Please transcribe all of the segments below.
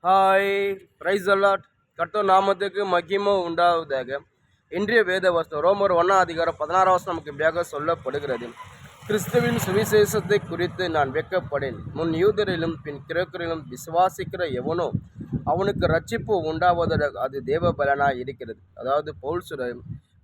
Hi, price allot. கர்த்தர் நாமத்துக்கு மகிமை உண்டாவதாக. இன்றைய வேத வசனம் ரோமர் 1:16 நமக்கு இப்படியாக சொல்லப்படுகிறது. கிறிஸ்துவின் சுவிசேஷத்தை குறித்து நான் வெட்கப்படேன். முன் யூதரிலும் பின் கிரேக்கரிலும் விசுவாசிக்கிற எவனோ அவனுக்கு ரட்சிப்பு உண்டாவதாக அது தேவ பலனாக இருக்கிறது. அதாவது பவுல் சொல்ற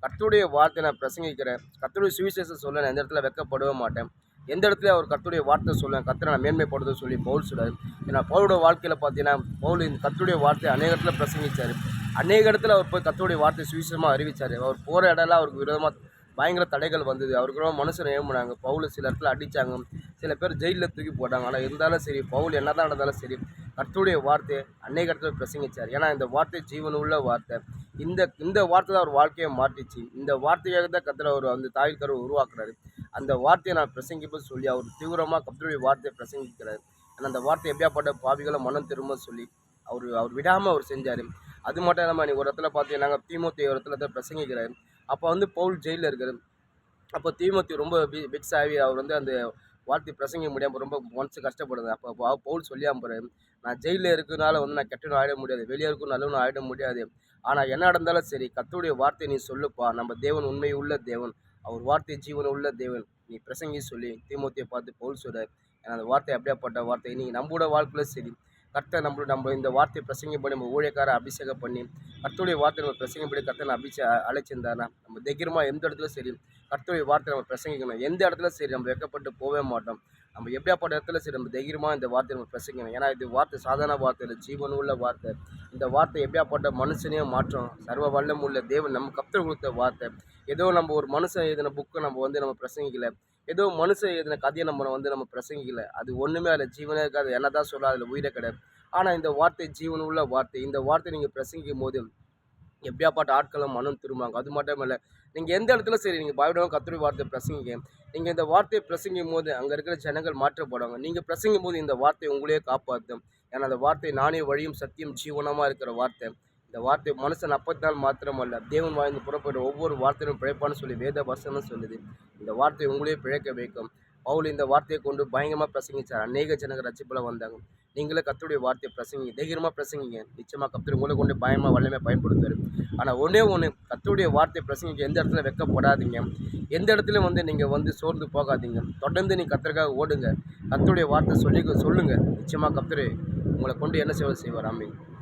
கர்த்தருடைய வார்த்தை நான் பிரசங்கிக்கிறேன். கர்த்தருடைய சுவிசேஷம் சொல்ல நான் எந்த இடத்துல வெட்கப்படவே மாட்டேன். எந்த இடத்துல அவர் கர்த்தருடைய வார்த்தை சொல்லுவேன், கர்த்தரை நான் மேன்மைப்படுத்த சொல்லி பவுல் சொல்றாரு. ஏன்னா பவுலோட வாழ்க்கையில் பார்த்தீங்கன்னா பவுல் இந்த கர்த்தருடைய வார்த்தை அநேக இடத்துல பிரசங்கிச்சார். அநேக இடத்துல அவர் போய் கர்த்தருடைய வார்த்தை சுவிசேஷமாக அறிவிச்சார். அவர் போகிற இடம்லாம் அவருக்கு விரோதமாக பயங்கர தடைகள் வந்தது. அவருக்கு மனுஷனை ஏமுனாங்க. பவுல் சில இடத்துல அடித்தாங்க, சில பேர் ஜெயிலில் தூக்கி போட்டாங்க. ஆனால் இருந்தாலும் சரி, பவுல் என்ன தான் நடந்தாலும் சரி, கர்த்தருடைய வார்த்தை அநேக இடத்துல பிரசங்கிச்சார். ஏன்னா இந்த வார்த்தை ஜீவன் உள்ள வார்த்தை. இந்த வார்த்தை தான் அவர் வாழ்க்கையை மாற்றிச்சு. இந்த வார்த்தையாக தான் கர்த்தர் அவர் அந்த தாய் கருவை உருவாக்குறாரு. அந்த வார்த்தையை நான் பிரசங்கிப்பது சொல்லி அவர் தீவிரமாக கர்த்தருடைய வார்த்தையை பிரசங்கிக்கிறார். ஆனால் அந்த வார்த்தை எப்படியாப்பட்ட பாவிகளை மனம் திரும்ப சொல்லி அவர் விடாமல் அவர் செஞ்சார். அது மட்டும் இல்லாமல் நீ ஒரு இடத்துல பார்த்தீங்கன்னா தீமோத்தேயு ஒரு இடத்துல பிரசங்கிக்கிறார். அப்போ பவுல் ஜெயிலில் இருக்கார். அப்போ தீமோத்தேயு ரொம்ப பிக்ஸ் ஆகி அவர் அந்த வார்த்தை பிரசங்கிக்க முடியாமல் ரொம்ப மனசு கஷ்டப்படுது. அப்போ பவுல் சொல்லியாம போகிறார், நான் ஜெயிலில் இருக்கிறதுனால நான் கெட்டனும் ஆகிட முடியாது, வெளியே இருக்கும் நல்லவனும் ஆகிட முடியாது. ஆனால் என்ன நடந்தாலும் சரி கர்த்தருடைய வார்த்தை நீ சொல்லுப்பா. நம்ம தேவன் உண்மை உள்ள தேவன், அவர் வார்த்தை ஜீவன் உள்ள தேவன், நீ பிரசங்கி சொல்லி தீமோத்தேயை பார்த்து பவுல் சொல்கிறார். ஏன்னா அந்த வார்த்தை அப்படியாப்பட்ட வார்த்தை. நீங்கள் நம்மளோட வாழ்க்கையில் சரி கர்த்தர் நம்ம இந்த வார்த்தையை பிரசங்கம் பண்ணி நம்ம ஊழியக்கார அபிஷேகம் பண்ணி கர்த்தருடைய வார்த்தை நம்ம பிரசங்கம் பண்ணி கர்த்தனை அழைச்சிருந்தாருன்னா நம்ம தைரியமாக எந்த இடத்துல சரி கர்த்தருடைய வார்த்தை நம்ம பிரசங்கிக்கணும். எந்த இடத்துல சரி நம்ம வெட்கப்பட்டு போகவே மாட்டோம். நம்ம எப்படியாப்பட்ட இடத்துல சரி நம்ம தைரியமாக இந்த வார்த்தையை நம்ம பிரசங்கிக்கணும். ஏன்னா இது வார்த்தை சாதாரண வார்த்தை இல்லை, ஜீவன் உள்ள வார்த்தை. இந்த வார்த்தை எப்படியாப்பட்ட மனுஷனையும் மாற்றம் சர்வ வல்லம் உள்ள தேவன் நம்ம கர்த்தர் கொடுத்த வார்த்தை. ஏதோ நம்ம ஒரு மனுஷன் எழுதின புக்கை நம்ம பிரசங்கிக்கல, ஏதோ மனுஷன் எழுதின கதையை நம்ம பிரசங்கிக்கல. அது ஒன்றுமே அதில் ஜீவனே இருக்காது. என்ன தான் சொல்ல அதில் உயிரை கிடையாது. ஆனால் இந்த வார்த்தை ஜீவன் உள்ள வார்த்தை. இந்த வார்த்தை நீங்கள் பிரசங்கிக்கும் போது எப்படியாப்பட்ட ஆட்களும் மனம் திரும்புவாங்க. அது மட்டும் இல்லை, நீங்கள் எந்த இடத்துல சரி நீங்கள் பயப்படாமல் கர்த்தருடைய வார்த்தை பிரசங்கிங்க. நீங்கள் இந்த வார்த்தையை பிரசங்கும் போது அங்கே இருக்கிற ஜனங்கள் மாற்றப்படுவாங்க. நீங்கள் பிரசங்கும் போது இந்த வார்த்தை உங்களையே காப்பாற்றும். ஏன்னா அந்த வார்த்தை நானே வழியும் சத்தியம் ஜீவனமாக இருக்கிற வார்த்தை. இந்த வார்த்தை மனுஷன் 40 நாள் மாத்திரமல்ல, தேவன் வாய்ந்து புறப்படுற ஒவ்வொரு வார்த்தையும் பிழைப்பான்னு சொல்லி வேத வசனம் சொல்லுது. இந்த வார்த்தை உங்களையே பிழைக்க வைக்கும். பவுல் இந்த வார்த்தையை கொண்டு பயங்கரமாக பிரசங்கிச்சார். அநேக ஜனங்கள் ரட்சிப்புல வந்தாங்க. நீங்களே கர்த்தருடைய வார்த்தையை பிரசங்கிங்க, தைரியமாக பிரசங்கிங்க. நிச்சயமாக கர்த்தர் உங்களை கொண்டு பயமாக வல்லமையாக பயன்படுத்துவார். ஆனால் ஒன்றே ஒன்று, கர்த்தருடைய வார்த்தையை பிரசங்கிக்க எந்த இடத்துல வெட்கப்படாதீங்க. எந்த இடத்துலையும் நீங்கள் சோர்ந்து போகாதீங்க. தொடர்ந்து நீங்கள் கர்த்தருக்காக ஓடுங்க. கர்த்தருடைய வார்த்தை சொல்லுங்கள். நிச்சயமாக கர்த்தர் உங்களை கொண்டு என்ன செய்வார். ஆமென்.